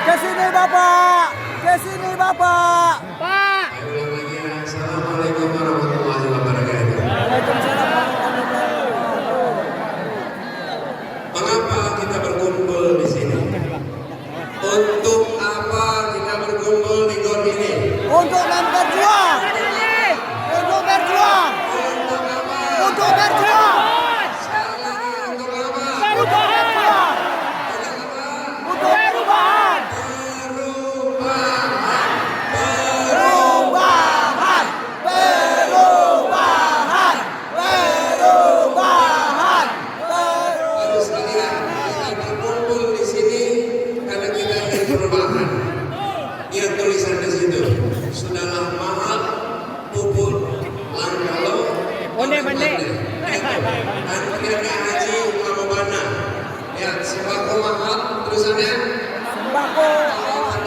Kesini Bapak, kesini Bapak. Pak. Assalamualaikum warahmatullahi wabarakatuh. Mengapa kita berkumpul di sini? Untuk apa kita berkumpul di GOR ini? Untuk berjuang. Untuk berjuang. Untuk apa? Untuk berjuang. Sekali lagi untuk apa? Perubahan. Untuk perubahan. Perubahan. Perubahan. Perubahan. Baru sekalian kita berkumpul di sini karena kita ingin perubahan. Lihat tulisan di situ. Sudahlah mahal, pupuk, langkalo, Bande. antriannya haji, lama mana? Ya, sembako mahal, terusannya. Sembako.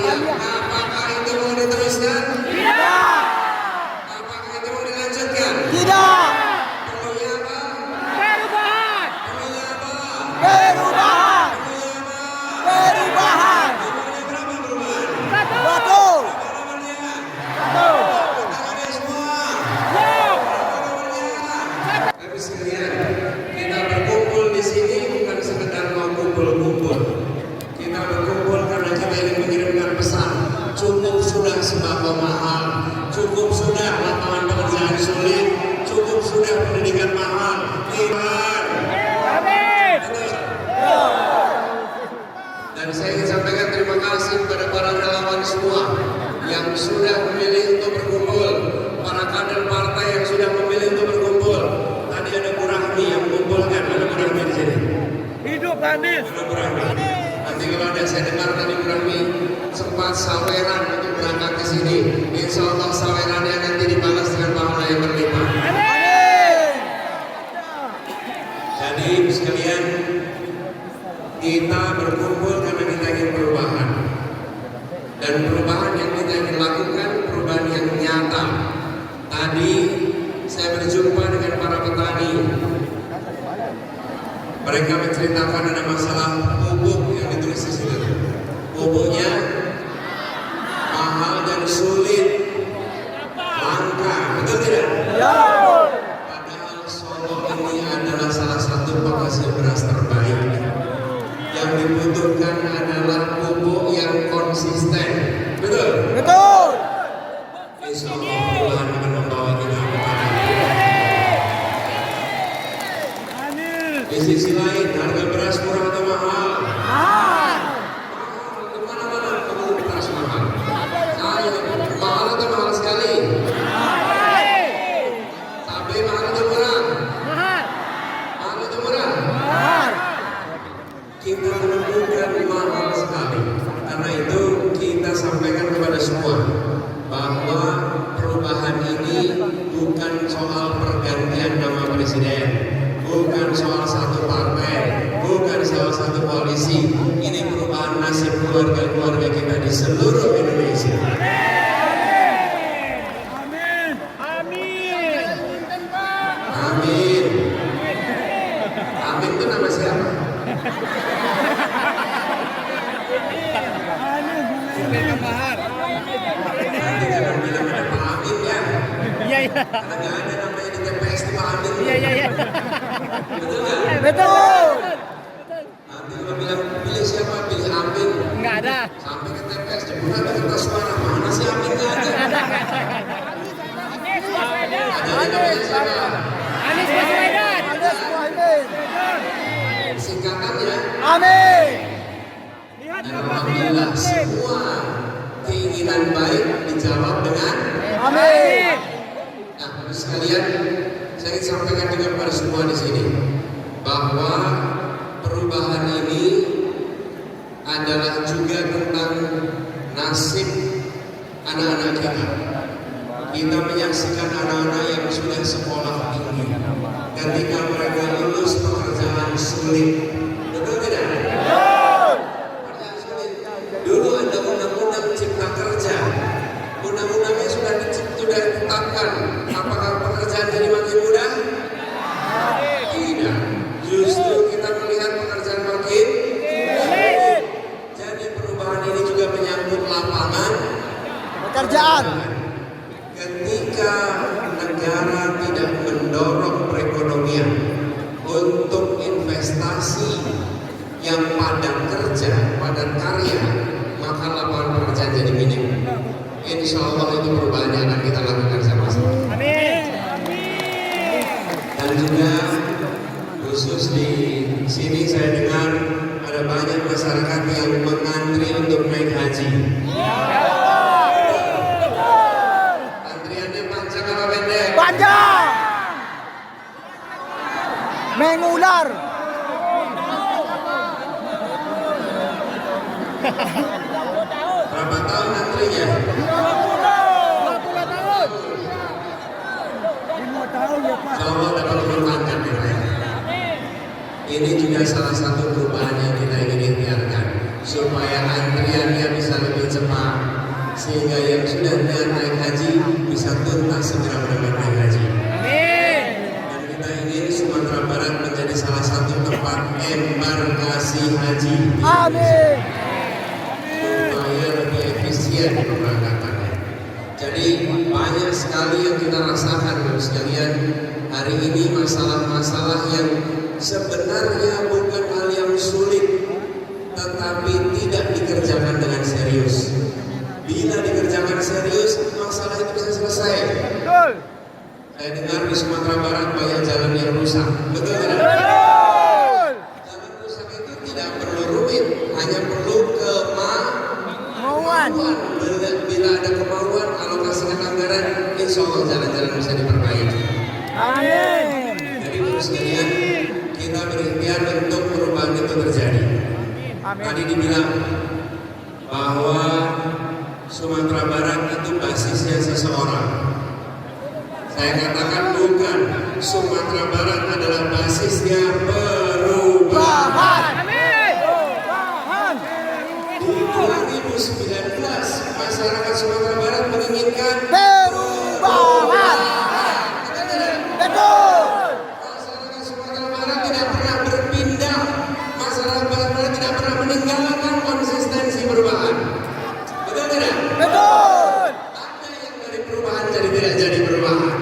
Apakah itu mau diteruskan? Tidak. Apakah itu mau dilanjutkan? Tidak. Perlunya apa? Perubahan. Perlunya apa? Perubahan. Perlunya apa? Perubahan. Nomornya berapa perubahan? Satu. Nomornya? Satu. Tangannya semua. Tapi sekalian, kita berkumpul di sini bukan sekedar mau kumpul-kumpul. Kita berkumpul karena kita ingin mengirimkan pesan. Cukup sudah sembako mahal, cukup sudah lapangan pekerjaan sulit, cukup sudah pendidikan mahal. Iman. Amin. Dan saya ingin sampaikan terima kasih kepada para relawan semua yang sudah memilih untuk berkumpul, para kader partai yang sudah memilih untuk berkumpul. Tadi ada Bu Rahmi yang mengumpulkan, ada Bu Rahmi di sini. Hidup Anies. Ada Bu Rahmi. Nanti kalau ada saya dengar tadi Bu Rahmi sempat saweran untuk berangkat ke sini. Insya Allah sawerannya nanti dibalas dengan pahala yang berlimpah. Amin. Jadi sekalian, kita berkumpul karena kita ingin perubahan. Dan perubahan yang kita ingin lakukan, perubahan yang nyata. Tadi saya berjumpa dengan para petani. Mereka menceritakan ada masalah pupuk yang ditulis di situ. Pupuknya mahal dan sulit, langka, betul tidak? Ya. Padahal Solo ini adalah salah satu penghasil beras terbaik. Yang dibutuhkan adalah pupuk yang konsisten, betul? Betul. Insya Allah perubahan akan membawa kita kepada. Di sisi lain, harga beras murah atau mahal? Ah. Kemana-mana kamu beras mahal. Mahal atau mahal sekali? Cabai mahal atau murah? Mahal. Mahal atau murah? Ah. Kita menemukan mahal sekali. Karena itu kita sampaikan kepada semua bahwa perubahan seluruh Indonesia. Amin. Amin. Amin. Amin itu nama siapa? Nanti jangan bilang ada Pak Amin ya. Iya, iya. Karena nggak ada namanya di TPS itu Pak Amin. Iya, iya, iya. Betul nggak? Betul. Nanti kalau bilang pilih siapa? Pilih Amin. Enggak ada. Sampai ke TPS jemputan ke kertas suara. Mana sih Amin? Nggak ada. Ada namanya siapa? Anies Baswedan. Anies Muhaimin. Singkatannya. Amin. Lihat Dan Bapak alhamdulillah semua keinginan baik dijawab dengan. Amin. Nah, terus sekalian saya ingin sampaikan juga kepada semua di sini bahwa perubahan ini adalah juga tentang nasib anak-anak kita. Kita menyaksikan anak-anak yang sudah sekolah tinggi. Ketika mereka lulus pekerjaan sulit, betul tidak? Pekerjaan sulit. Dulu ada undang-undang cipta kerja. Undang-undangnya sudah ditetapkan. Apakah pekerjaan jadi makin mudah? Tidak. Justru kita melihat pekerjaan makin sulit. Jadi perubahan ini juga menyangkut lapangan Pekerjaan. ketika negara tidak mendorong perekonomian untuk investasi yang padat kerja, padat karya, maka lapangan pekerjaan jadi minim. Insya Allah itu perubahan yang akan kita lakukan sama-sama. Amin. Dan juga khusus di sini saya dengar ada banyak masyarakat yang mengantri untuk naik haji. Antriannya panjang apa pendek? Panjang. Mengular. Berapa tahun antrinya? 20 tahun. 5 tahun ya Pak. Insya Allah dapat diperpanjang ya Pak. Ini juga salah satu perubahan yang kita ingin ikhtiarkan supaya antriannya bisa lebih cepat sehingga yang sudah niat naik haji bisa tuntas segera berangkat naik haji. Amin. Dan kita ingin Sumatera Barat menjadi salah satu tempat embarkasi haji Amin. supaya lebih efisien pemberangkatannya. Jadi banyak sekali yang kita rasakan Bapak sekalian hari ini, masalah-masalah yang sebenarnya bukan hal yang sulit tetapi tidak dikerjakan dengan serius. Bila dikerjakan serius, masalah itu bisa selesai. Betul. Saya dengar di Sumatera Barat banyak jalan yang rusak. Betul tidak? Betul. Jalan rusak itu tidak perlu rumit, hanya perlu Kemauan. Bila ada kemauan, alokasikan anggaran, insya Allah jalan-jalan bisa diperbaiki. Amin. Jadi terus sekalian kita berikhtiar untuk perubahan itu terjadi. Tadi dibilang bahwa Sumatera Barat itu basisnya seseorang. Saya katakan bukan. Sumatera Barat adalah basisnya perubahan. Amin. Perubahan. Di 2019 masyarakat Sumatera Barat menginginkan Perubahan. Betul. masyarakat Sumatera Barat tidak pernah berpindah. Masyarakat Barat tidak pernah meninggalkan konsistensi perubahan. Betul tidak? Betul. Ada yang dari perubahan jadi tidak jadi perubahan.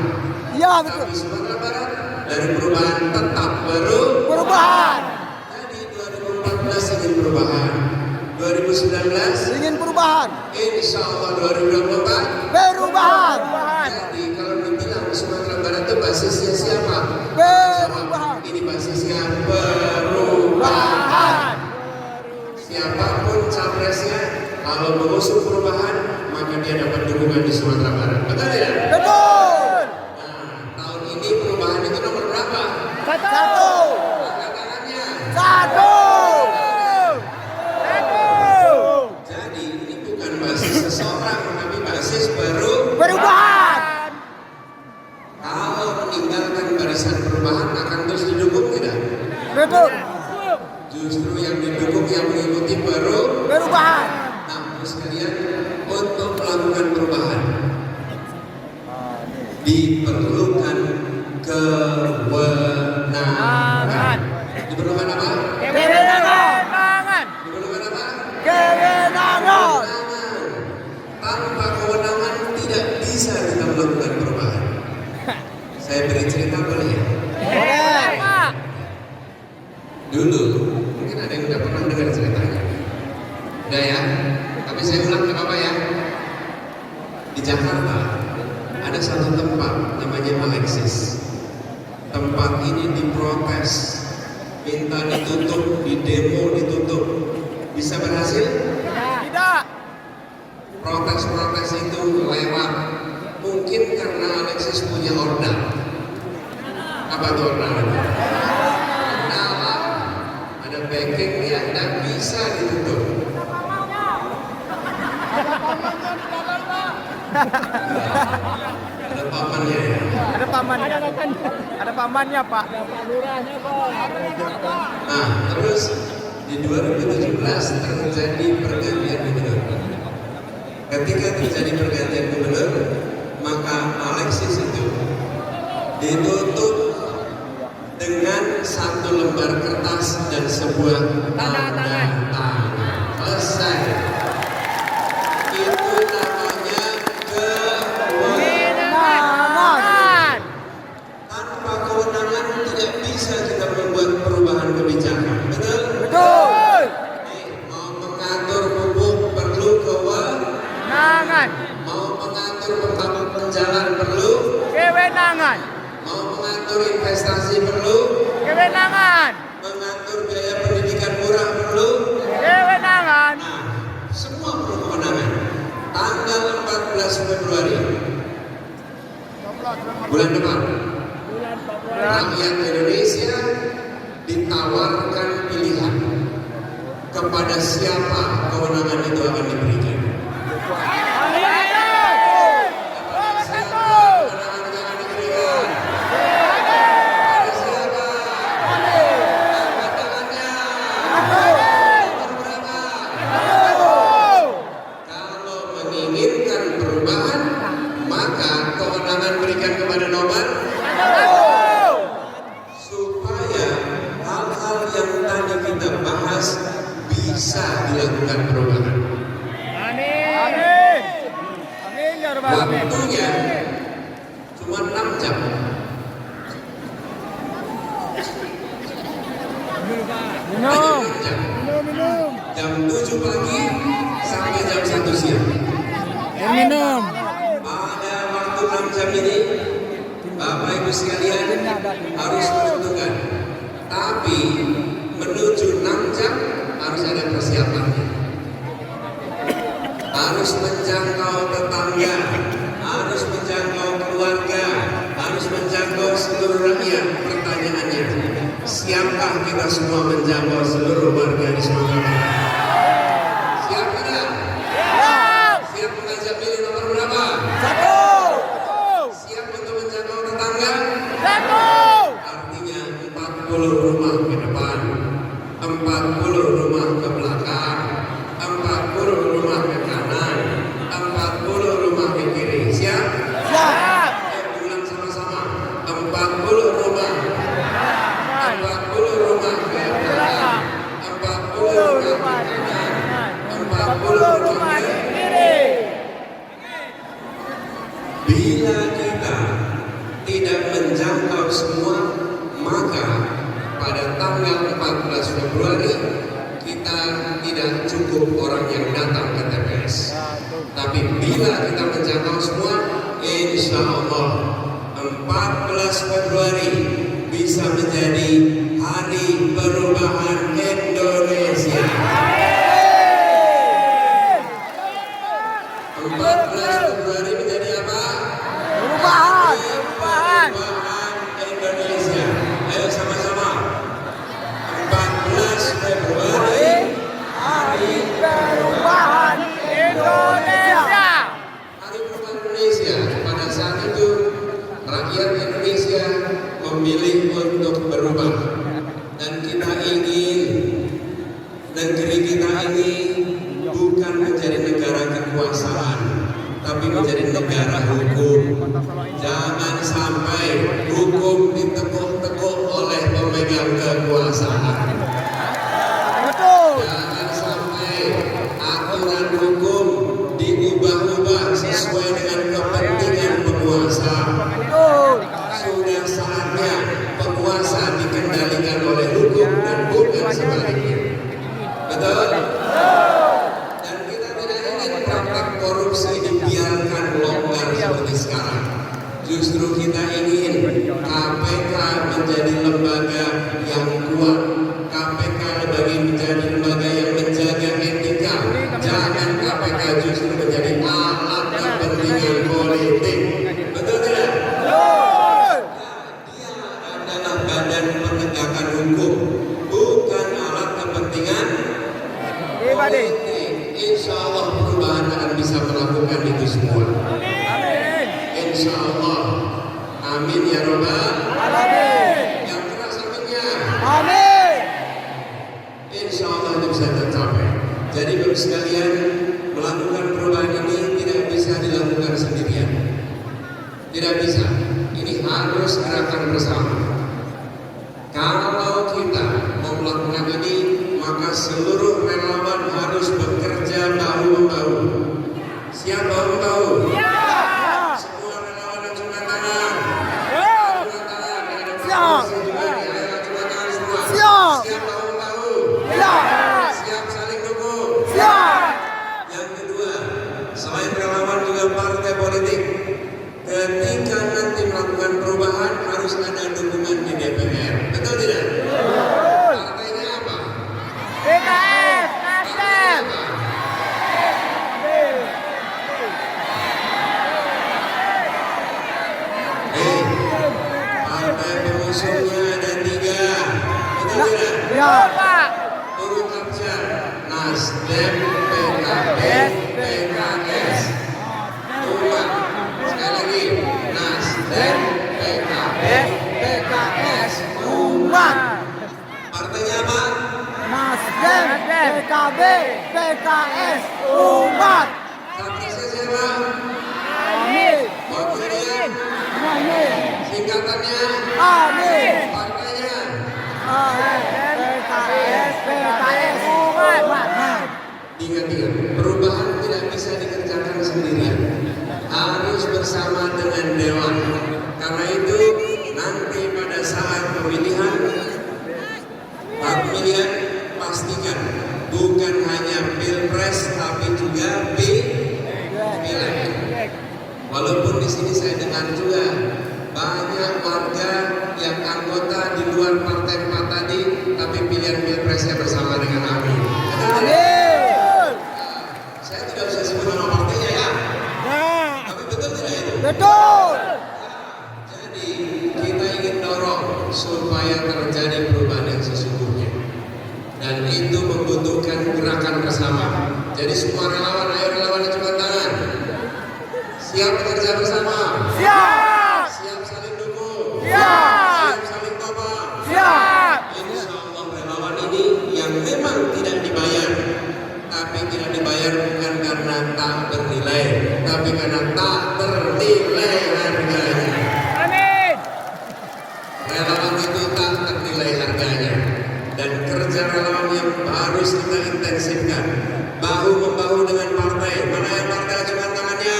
Ya betul. Tapi Sumatera Barat dari perubahan tetap Perubahan. Jadi 2014 ingin perubahan. 2019 Ingin perubahan. insya Allah 2024. Perubahan. Jadi kalau dibilang Sumatera Barat itu basisnya siapa? Perubahan. Ini basisnya perubahan. Siapapun capresnya, kalau mengusung perubahan, maka dia dapat dukungan di Sumatera Barat. Betul tidak? Betul. Nah, tahun ini perubahan itu nomor berapa? Satu. Angkat tangannya. Satu. Jadi ini bukan basis seseorang, tapi basis Perubahan. Kalau meninggalkan barisan perubahan akan terus didukung tidak? Betul. Justru yang didukung yang mengikuti Perubahan. Nah, Ibu sekalian, untuk melakukan perubahan diperlukan kewenangan. Diperlukan apa? Kewenangan. Diperlukan apa? Kewenangan. Tanpa kewenangan tidak bisa kita melakukan perubahan. Saya beri cerita boleh ya? Boleh. Pak. Dulu, mungkin ada yang udah pernah dengar ceritanya. Udah ya? Tapi saya ulang ke Bapak ya. Di Jakarta ada satu tempat namanya Alexis. Tempat ini diprotes, minta ditutup, di demo ditutup. Bisa berhasil? Tidak. Protes-protes itu lewat. Mungkin karena Alexis punya ordal. Apa tuh ordal? Ordal, Pak. Ada backingnya, dan bisa ditutup. Ada pamannya ya. Ada pamannya. Ada pamannya, Pak. Nah, terus di 2017 terjadi pergantian gubernur. Ketika terjadi pergantian gubernur, maka Alexis itu ditutup dengan satu lembar kertas dan sebuah tanda tangan. Selesai. Itu namanya kewenangan. Tanpa kewenangan tidak bisa kita membuat perubahan kebijakan. Betul? Betul. Mau mengatur pupuk perlu kewenangan. Mau mengatur pembangunan jalan perlu Kewenangan. Mau mengatur investasi perlu Kewenangan. mengatur biaya pendidikan murah perlu. Kewenangan. Nah, semua perlu kewenangan. Tanggal 14 Februari bulan depan, rakyat Indonesia ditawarkan pilihan kepada siapa kewenangan itu akan diberikan. Bisa dilakukan perubahan. Amin. Amin ya rabbal alamin. Waktunya cuma 6 jam. Hanya 6 jam. Jam 7 pagi sampai jam 1 siang. Minum. Pada waktu 6 jam ini, Bapak Ibu sekalian harus menentukan. Tapi menuju 6 jam harus ada persiapannya. Harus menjangkau tetangga, harus menjangkau keluarga, harus menjangkau seluruh rakyat. Pertanyaannya, siapkah kita semua menjangkau seluruh warga di Sumatera Barat? Siap tidak? Siap mengajak pilih nomor berapa? 1. Siap untuk menjangkau tetangga? Artinya 40 rumah ke depan, 40 rumah ke belakang, 40 rumah ke kanan, 40 rumah ke kiri. Siap? Siap. Ulang sama-sama. 40 rumah. 40 rumah ke belakang, 40 rumah ke kanan, 40 rumah ke kiri. Bila kita tidak menjangkau semua, maka pada tanggal 14 Februari kita tidak cukup orang yang datang ke TPS. Tapi bila kita menjangkau semua, insya Allah 14 Februari bisa menjadi hari perubahan Indonesia. 14 Februari menjadi apa? Perubahan. Perubahan Indonesia. Ayo sama-sama. 14 Februari Hari perubahan Indonesia. Hari Perubahan Indonesia. Pada saat itu rakyat Indonesia memilih untuk berubah, dan kita ingin negeri kita ini bukan menjadi negeri tapi menjadi negara hukum. Jangan sampai hukum ditekuk-tekuk oleh pemegang kekuasaan. Betul. Jangan sampai aturan hukum diubah-ubah sesuai dengan kepentingan penguasa. Betul. Sudah saatnya penguasa dikendalikan oleh hukum dan bukan sebaliknya. Betul? Dan kita tidak ingin praktek korupsi dibiarkan longgar seperti sekarang. Justru kita ingin KPK menjadi lembaga yang kuat. KPK menjadi lembaga yang menjaga etika. Jangan KPK justru menjadi alat kepentingan politik. Betul tidak? Dia adalah badan penegakan hukum, bukan alat kepentingan politik. Insya Allah perubahan akan bisa melakukan itu semua. Amin. Insya Allah. Amin ya Rabbal. Amin. Yang keras aminnya. Amin. Insya Allah itu bisa tercapai. Jadi Bapak sekalian, melakukan perubahan ini tidak bisa dilakukan sendirian. Tidak bisa. Ini harus gerakan bersama. Kalau kita mau melakukan ini, maka seluruh relawan harus bekerja bahu-membahu. Siap bahu-membahu? Semua relawan acungkan tangan. Acungkan tangan. Yang ada promosi juga nih. Ayo acungkan tangan semua. Siap. Siap bahu-membahu. Siap. Siap saling dukung. Siap. Yang kedua, selain relawan juga partai politik. Ketika nanti melakukan perubahan harus ada dukungan di DPR. Betul tidak? Partainya apa? PKS, Nasdem. Partai pengusungnya ada 3. Betul tidak? Ya. Pak. Urut abjad. Nasdem, PKB, PKS. Ulang. Sekali lagi. Nasdem, PKB, PKS. Umat. Partainya apa? Nasdem, PKB, PKS, umat. Capresnya siapa? Amin. Wakilnya? Amin. Singkatannya? Amin. Partainya? PKS, PKS, umat. Ingat-ingat, perubahan tidak bisa dikerjakan sendirian. Harus bersama dengan Dewan. Karena itu nanti pada saat pemilihan pastikan bukan hanya pilpres tapi juga pileg. Walaupun di sini saya dengar juga banyak warga yang anggota di luar partai 4 tadi, tapi pilihan pilpresnya bersama dengan Amin. Amin. Saya tidak bisa sebut nama partainya ya, tapi betul tidak itu? Betul. Jadi kita ingin dorong supaya terjadi perubahan yang sesungguhnya, dan itu membutuhkan gerakan bersama. Jadi semua relawan, ayo relawan coba tangan. Siap bekerja bersama. Siap. Siap saling dukung. Siap. Siap saling topang. Siap. Insya Allah relawan ini yang memang tidak dibayar, tapi tidak dibayar bukan karena tak bernilai, tapi karena tak ternilai harganya. Amin. Relawan itu tak ternilai harganya, dan kerja relawan yang harus kita intensifkan. Bahu-membahu dengan partai. Mana yang partai acungkan tangannya?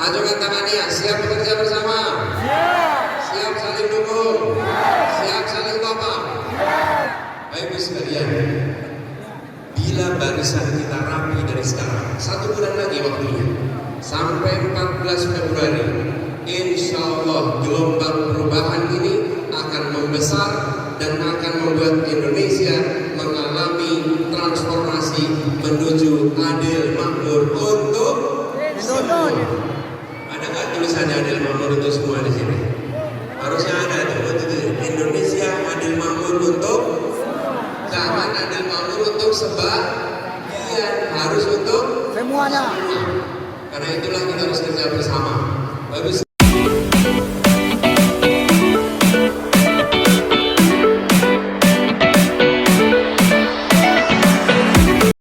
Acungkan tangannya. Siap bekerja bersama. Siap saling dukung. Siap saling topang. Baik Ibu sekalian, bila barisan kita rapi dari sekarang, 1 bulan lagi waktunya, sampai 14 Februari, insya Allah gelombang perubahan ini akan membesar dan akan membuat Indonesia mengalami transformasi menuju adil makmur untuk semua. Ada nggak tulisannya adil makmur untuk semua di sini? Harusnya ada tuh. Indonesia adil makmur untuk, jangan adil makmur untuk sebagian, harus untuk Semuanya. semua. Karena itulah kita harus kerja bersama. Bagus.